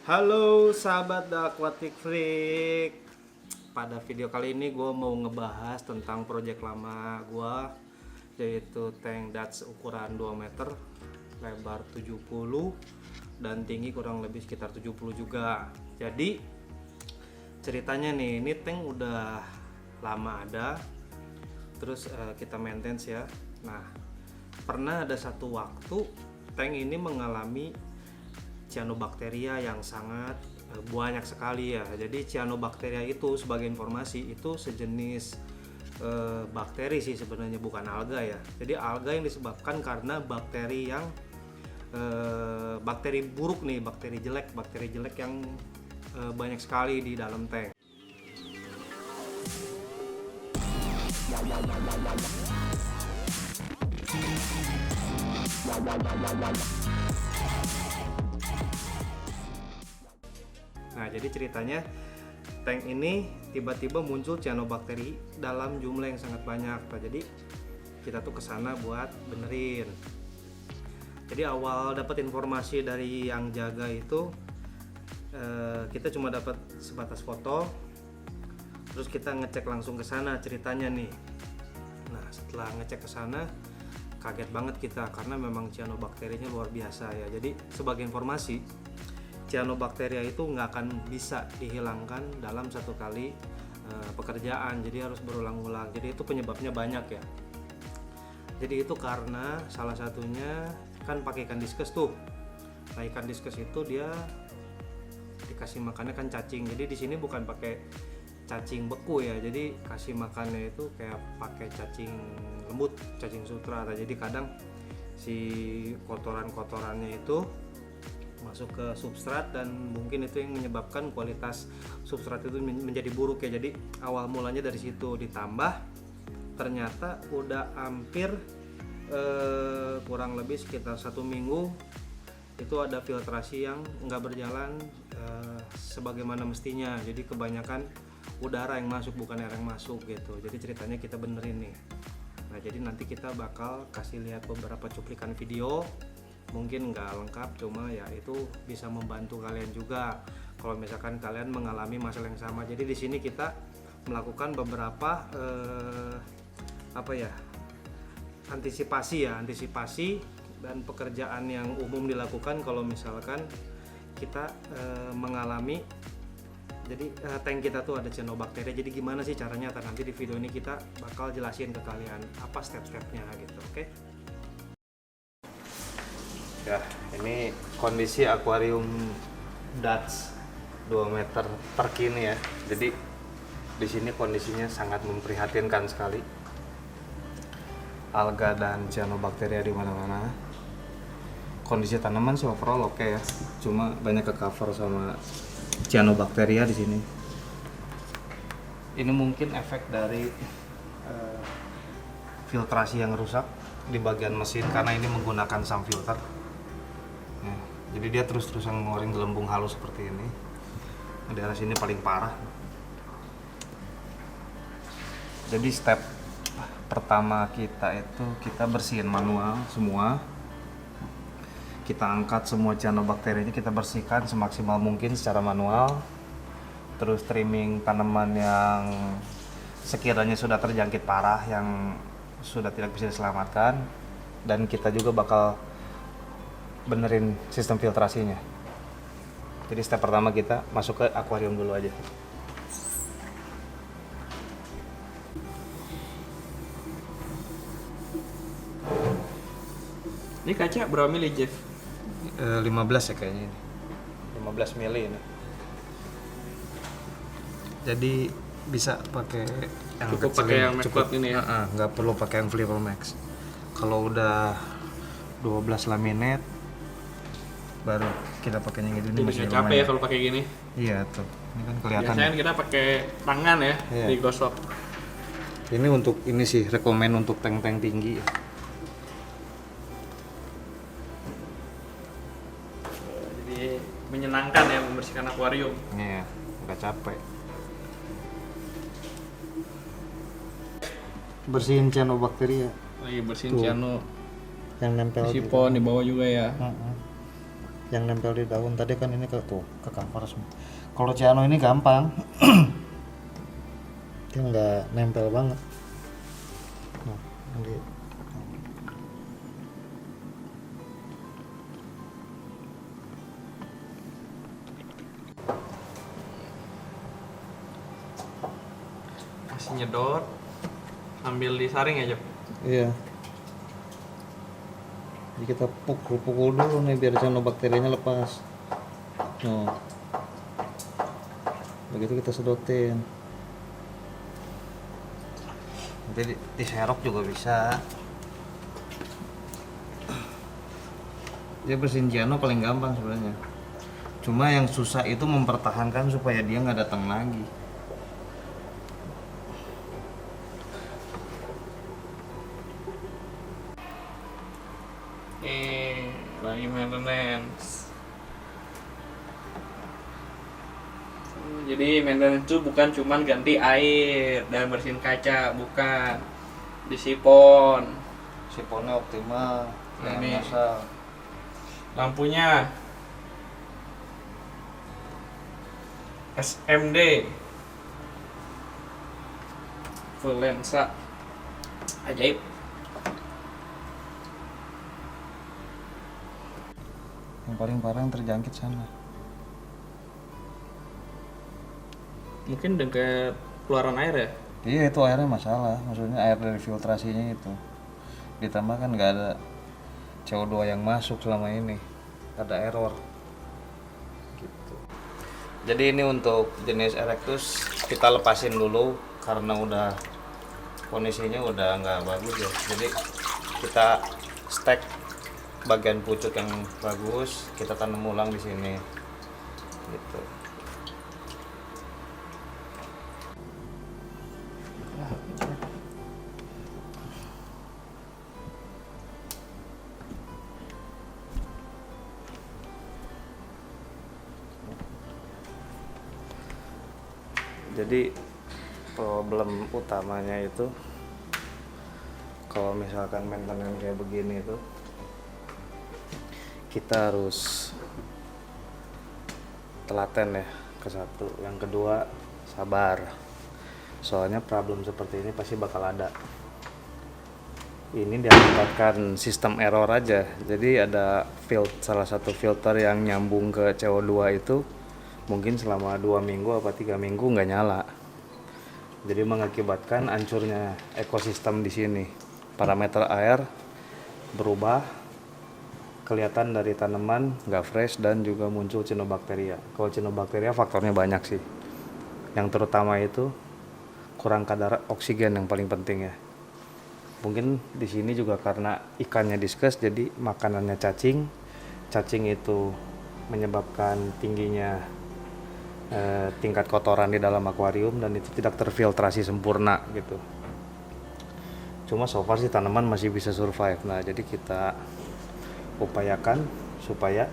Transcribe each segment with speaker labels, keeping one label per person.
Speaker 1: Halo sahabat The Aquatic Freak. Pada video kali ini gue mau ngebahas tentang project lama gue, yaitu tank Dutch ukuran 2 meter, lebar 70 dan tinggi kurang lebih sekitar 70 juga. Jadi ceritanya nih, ini tank udah lama ada, terus kita maintenance ya. Nah, pernah ada satu waktu tank ini mengalami cyanobacteria yang sangat banyak sekali ya. Jadi cyanobacteria itu sebagai informasi itu sejenis bakteri sih sebenarnya, bukan alga ya. Jadi alga yang disebabkan karena bakteri yang bakteri buruk nih, bakteri jelek yang banyak sekali di dalam tank. Nah, jadi ceritanya tank ini tiba-tiba muncul cyanobacteria dalam jumlah yang sangat banyak. Nah, jadi kita tuh kesana buat benerin. Jadi awal dapat informasi dari yang jaga itu kita cuma dapat sebatas foto, terus kita ngecek langsung ke sana ceritanya nih. Nah, setelah ngecek ke sana kaget banget kita karena memang cyanobacterianya luar biasa ya. Jadi sebagai informasi, cyanobacteria itu nggak akan bisa dihilangkan dalam satu kali pekerjaan, jadi harus berulang-ulang. Jadi itu penyebabnya banyak ya. Jadi itu karena salah satunya kan pakai ikan diskus tuh. Nah, ikan diskus itu dia dikasih makannya kan cacing. Jadi di sini bukan pakai cacing beku ya, jadi kasih makannya itu kayak pakai cacing lembut, cacing sutra. Nah, jadi kadang si kotoran-kotorannya itu masuk ke substrat dan mungkin itu yang menyebabkan kualitas substrat itu menjadi buruk ya. Jadi awal mulanya dari situ, ditambah ternyata udah hampir kurang lebih sekitar 1 minggu itu ada filtrasi yang nggak berjalan sebagaimana mestinya. Jadi kebanyakan udara yang masuk bukan air yang masuk gitu. Jadi ceritanya kita benerin nih. Nah, jadi nanti kita bakal kasih lihat beberapa cuplikan video, mungkin nggak lengkap, cuma ya itu bisa membantu kalian juga kalau misalkan kalian mengalami masalah yang sama. Jadi di sini kita melakukan beberapa antisipasi dan pekerjaan yang umum dilakukan kalau misalkan kita mengalami, jadi tank kita tuh ada cyanobacteria. Jadi gimana sih caranya? Nanti di video ini kita bakal jelasin ke kalian apa step-stepnya gitu, oke? Ya, ini kondisi akuarium Dutch 2 meter terkini ya. Jadi di sini kondisinya sangat memprihatinkan sekali. Alga dan cyanobacteria di mana-mana. Kondisi tanaman sih overall oke ya. Cuma banyak ke cover sama cyanobacteria di sini. Ini mungkin efek dari filtrasi yang rusak di bagian mesin karena ini menggunakan sam filter. Nah, jadi dia terus-terusan ngeluarin gelembung halus seperti ini. Di daerah sini paling parah. Jadi step pertama kita itu kita bersihin manual semua. Kita angkat semua cyanobacteria ini, kita bersihkan semaksimal mungkin secara manual. Terus trimming tanaman yang sekiranya sudah terjangkit parah, yang sudah tidak bisa diselamatkan, dan kita juga bakal benerin sistem filtrasinya. Jadi step pertama kita masuk ke akuarium dulu aja.
Speaker 2: Ini kaca berapa mili, Jeff?
Speaker 1: 15 ya kayaknya ini. 15 mili ini. Jadi bisa pakai yang
Speaker 2: Cukup
Speaker 1: kecil,
Speaker 2: pakai yang McCloud ini ya?
Speaker 1: nggak perlu pakai yang Flipper Max. Kalau udah 12 laminate baru kita pakai yang ini.
Speaker 2: Jadi nggak capek ya kalau pakai gini?
Speaker 1: Iya tuh, ini kan kelihatan.
Speaker 2: Biasanya kita pakai tangan ya,
Speaker 1: Iya.
Speaker 2: digosok.
Speaker 1: Ini untuk ini sih rekomen untuk tank-tank tinggi.
Speaker 2: Jadi menyenangkan ya membersihkan akuarium.
Speaker 1: Iya, nggak capek. Bersihin cyanobacteria
Speaker 2: Lagi bersihin
Speaker 1: Tuh.
Speaker 2: cyano
Speaker 1: yang nempel
Speaker 2: sipon di bawah juga ya.
Speaker 1: yang nempel di daun tadi kan ini ke cover semua. Kalau Ciano ini gampang. Dia nggak nempel banget. Nah, ini
Speaker 2: masih nyedot, ambil disaring aja.
Speaker 1: iya. Jadi kita pukul dulu nih biar cyanobacterianya lepas. Nah, begitu kita sedotin. Nanti diserok juga bisa. Dia bersihin ciano paling gampang sebenarnya. Cuma yang susah itu mempertahankan supaya dia nggak datang lagi.
Speaker 2: Lagi maintenance. Jadi maintenance itu bukan cuman ganti air dan bersihin kaca, bukan. Disipon.
Speaker 1: Siponnya optimal.
Speaker 2: Nah,
Speaker 1: Jangan
Speaker 2: ini.
Speaker 1: ngasal.
Speaker 2: Lampunya SMD full lensa ajaib.
Speaker 1: Yang paling parah yang terjangkit sana.
Speaker 2: Mungkin dekat keluaran air ya.
Speaker 1: Iya, itu airnya masalah. Maksudnya air dari filtrasinya itu. Ditambah kan nggak ada CO2 yang masuk selama ini. Ada error. Gitu. Jadi ini untuk jenis Erectus kita lepasin dulu karena udah kondisinya udah nggak bagus ya. Jadi kita stack bagian pucuk yang bagus, kita tanam ulang di sini. Gitu. Jadi problem utamanya itu kalau misalkan maintenance kayak begini itu kita harus telaten ya, ke satu. Yang kedua sabar, soalnya problem seperti ini pasti bakal ada. Ini diakibatkan sistem error aja. Jadi ada salah satu filter yang nyambung ke CO2 itu mungkin selama 2 minggu atau 3 minggu nggak nyala. Jadi mengakibatkan hancurnya ekosistem di sini. Parameter air berubah, kelihatan dari tanaman nggak fresh dan juga muncul cyanobacteria. Kalau cyanobacteria faktornya banyak sih. Yang terutama itu kurang kadar oksigen yang paling penting ya. Mungkin di sini juga karena ikannya diskus jadi makanannya cacing. Cacing itu menyebabkan tingginya tingkat kotoran di dalam akuarium dan itu tidak terfiltrasi sempurna gitu. Cuma so far sih tanaman masih bisa survive. Nah, jadi kita upayakan supaya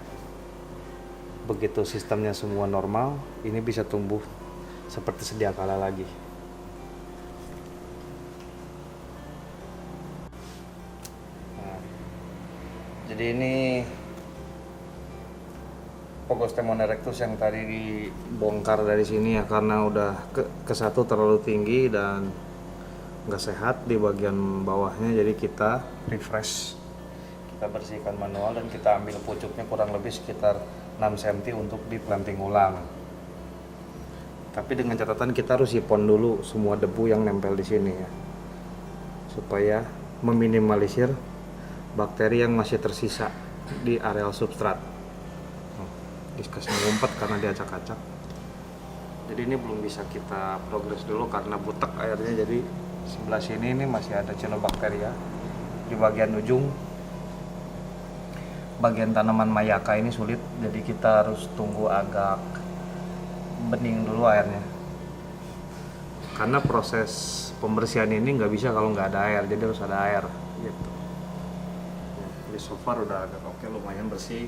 Speaker 1: begitu sistemnya semua normal, ini bisa tumbuh seperti sedia kala lagi. Nah, jadi ini Pogostemon erectus yang tadi dibongkar dari sini ya, karena udah ke satu terlalu tinggi dan nggak sehat di bagian bawahnya. Jadi kita refresh, kita bersihkan manual dan kita ambil pucuknya kurang lebih sekitar 6 cm untuk diplanting ulang. Tapi dengan catatan kita harus sipon dulu semua debu yang nempel di sini ya, supaya meminimalisir bakteri yang masih tersisa di areal substrat. Diskusnya ngumpet karena diacak-acak. Jadi ini belum bisa kita progres dulu karena butek airnya. Jadi sebelah sini ini masih ada cyanobacteria di bagian ujung. Bagian tanaman mayaka ini sulit, jadi kita harus tunggu agak bening dulu airnya. Karena proses pembersihan ini nggak bisa kalau nggak ada air, jadi harus ada air gitu. Jadi so far udah agak oke, lumayan bersih.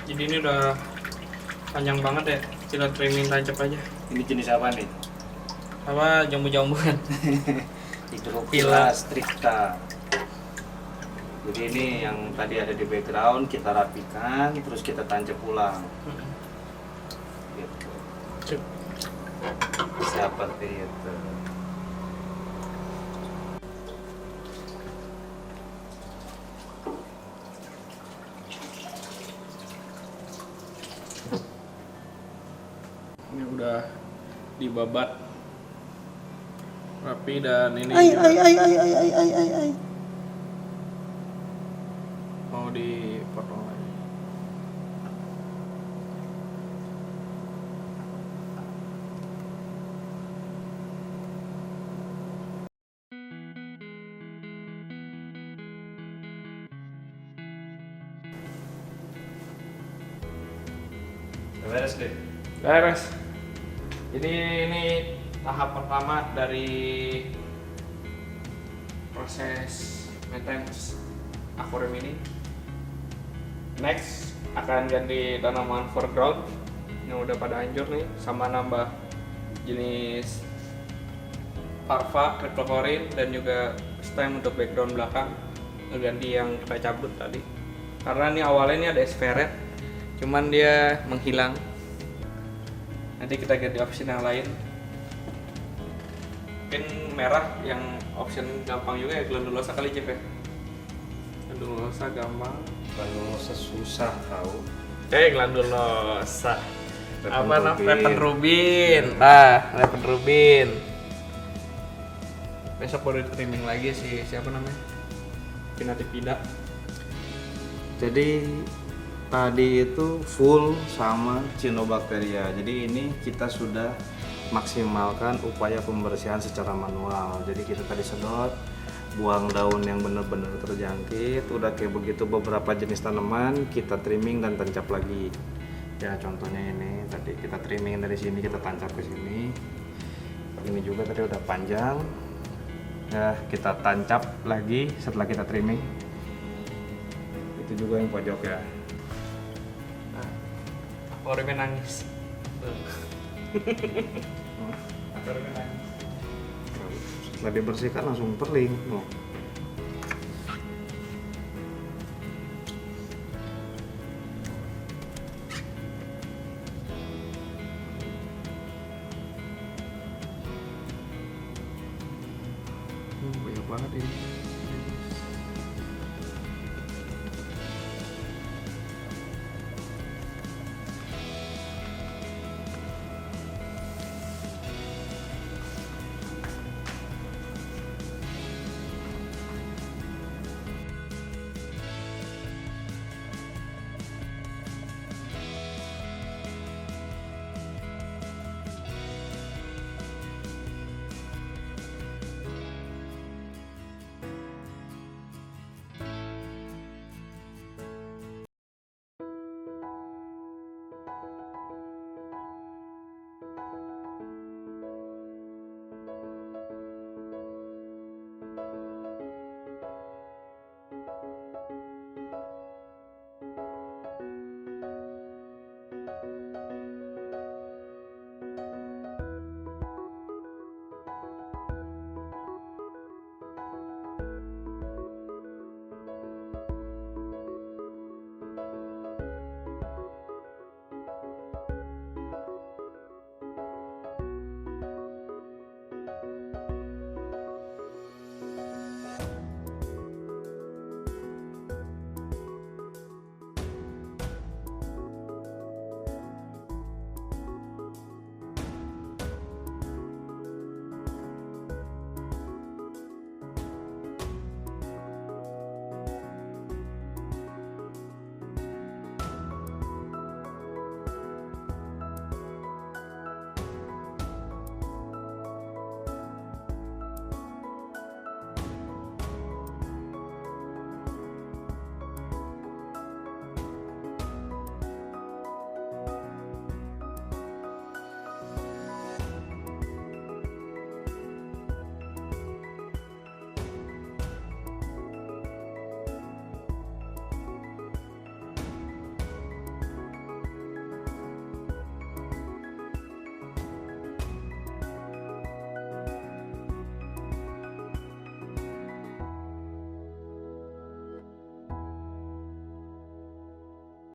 Speaker 2: Jadi ini udah Panjang banget ya, kita trimming tancap aja.
Speaker 1: Ini jenis apa nih?
Speaker 2: Apa jambu-jambuan?
Speaker 1: Hydrophila stricta. Jadi ini yang tadi ada di background kita rapikan, terus kita tancap ulang. Gitu.
Speaker 2: Cuk.
Speaker 1: Seperti itu.
Speaker 2: Ini udah dibabat rapi dan ini
Speaker 3: Ay,
Speaker 2: juga
Speaker 3: ay, ay, ay, ay, ay, ay, ay, ay.
Speaker 2: mau dipotong lagi.
Speaker 1: Beres deh.
Speaker 2: Beres. Jadi ini tahap pertama dari proses maintenance akuarium ini. Next akan ganti tanaman foreground yang udah pada hancur nih, sama nambah jenis larva, cryptochlorine, dan juga stem untuk background belakang. Ganti yang kita cabut tadi. Karena ini awalnya ini ada esperet, cuman dia menghilang. Nanti kita ganti option yang lain. Mungkin merah yang option gampang juga ya, glandulosa kali Jeff ya. Glandulosa gampang.
Speaker 1: Glandulosa susah tahu.
Speaker 2: Glandulosa. Apa namanya?
Speaker 1: Rubin.
Speaker 2: Repen rubin. Nah, repen rubin. Besok baru trimming lagi sih, siapa namanya? Pinatipida.
Speaker 1: Jadi tadi itu full sama Cyanobacteria. Jadi ini kita sudah maksimalkan upaya pembersihan secara manual. Jadi kita tadi sedot, buang daun yang benar-benar terjangkit. Udah kayak begitu beberapa jenis tanaman kita trimming dan tancap lagi. Ya contohnya ini tadi kita trimming dari sini, kita tancap ke sini. Ini juga tadi udah panjang. Ya kita tancap lagi setelah kita trimming. Itu juga yang pojok ya.
Speaker 2: Nah, akuariumnya nangis. Akuariumnya nangis.
Speaker 1: Setelah dibersihkan langsung perling. Oh.
Speaker 2: Banyak banget ini.